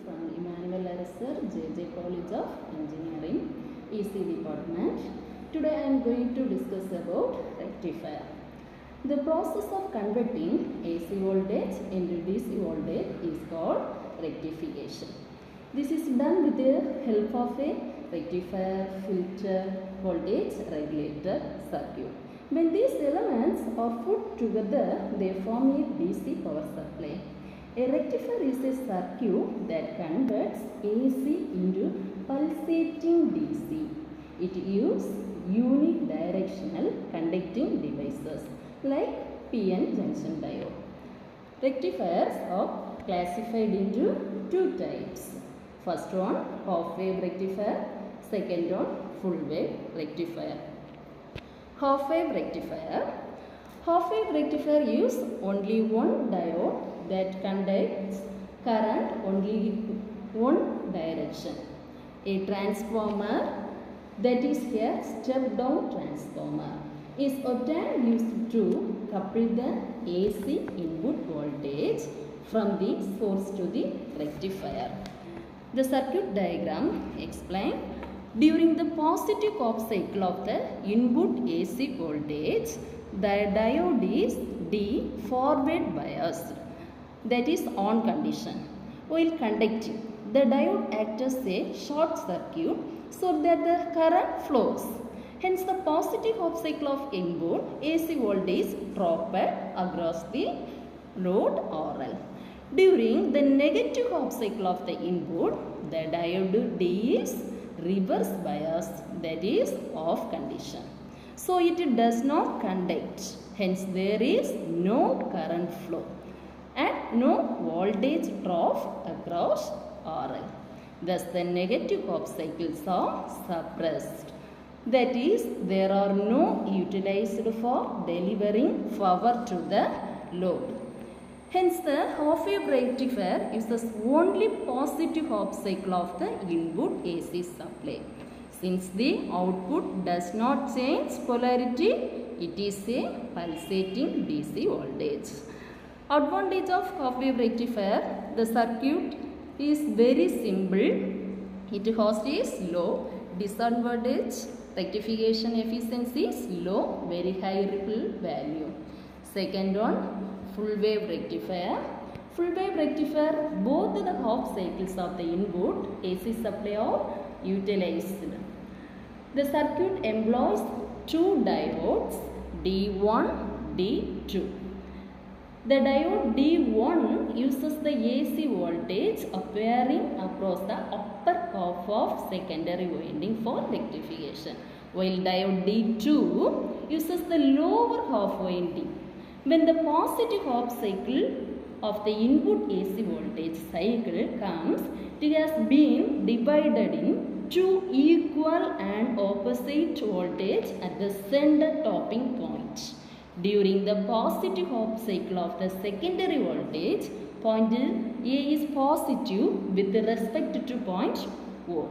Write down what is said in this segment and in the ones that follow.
from Emmanuel Arasar, JJ College of Engineering, EC Department. Today I am going to discuss about rectifier. The process of converting AC voltage into DC voltage is called rectification. This is done with the help of a rectifier, filter, voltage regulator circuit. When these elements are put together, they form a DC power supply. A rectifier is a circuit that converts AC into pulsating DC. It uses unidirectional conducting devices like PN junction diode. Rectifiers are classified into two types. First one, half wave rectifier. Second one, full wave rectifier. Half wave rectifier. Half wave rectifier uses only one diode that conducts current only in one direction. A transformer, that is a step down transformer, is obtained used to couple the AC input voltage from the source to the rectifier. The circuit diagram explains. During the positive half cycle of the input AC voltage, the diode is D forward biased, that is on condition. While conducting, the diode acts as a short circuit so that the current flows. Hence, the positive half cycle of input AC voltage dropped across the load RL. During the negative half cycle of the input, the diode D is reverse bias, that is off condition. So it does not conduct, hence there is no current flow and no voltage drop across RL. Thus the negative half cycles are suppressed. That is, there are no utilized for delivering power to the load. Hence, the half-wave rectifier uses only positive half cycle of the input AC supply. Since the output does not change polarity, it is a pulsating DC voltage. Advantage of half-wave rectifier: the circuit is very simple. It has is low. Disadvantage: rectification efficiency is low, very high ripple value. Second one, full wave rectifier. Full wave rectifier, both the half cycles of the input AC supply are utilized. The circuit employs two diodes D1, D2. The diode D1 uses the AC voltage appearing across the upper half of secondary winding for rectification, while diode D2 uses the lower half winding. When the positive half cycle of the input AC voltage cycle comes, it has been divided in two equal and opposite voltage at the center topping point. During the positive half cycle of the secondary voltage, point A is positive with respect to point O.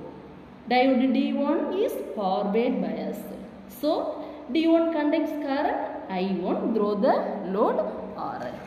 Diode D1 is forward biased. So, D1 conducts current I1 through the load RL.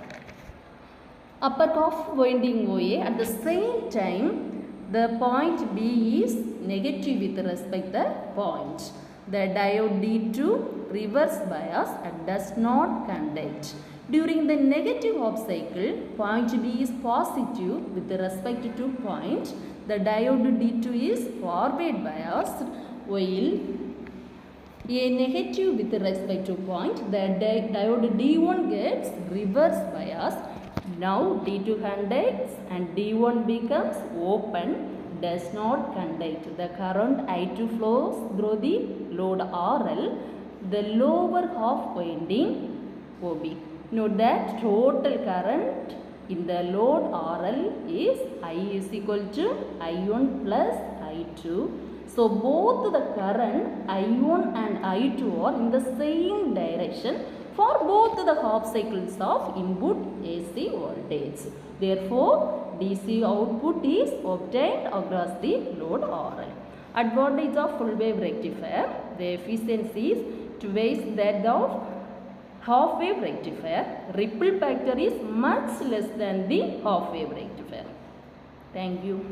Upper half winding OA, at the same time, the point B is negative with respect to the point. The diode D2 reverse bias and does not conduct. During the negative half cycle, point B is positive with respect to point. The diode D2 is forward biased, while A negative with respect to point. The diode D1 gets reverse bias. Now D2 conducts and D1 becomes open, does not conduct. The current I2 flows through the load RL, the lower half winding OB. Note that total current in the load RL is I is equal to I1 plus I2. So both the current I1 and I2 are in the same direction for both the half cycles of input AC voltage. Therefore, DC output is obtained across the load RL. Advantage of full wave rectifier: the efficiency is twice that of half wave rectifier. Ripple factor is much less than the half wave rectifier. Thank you.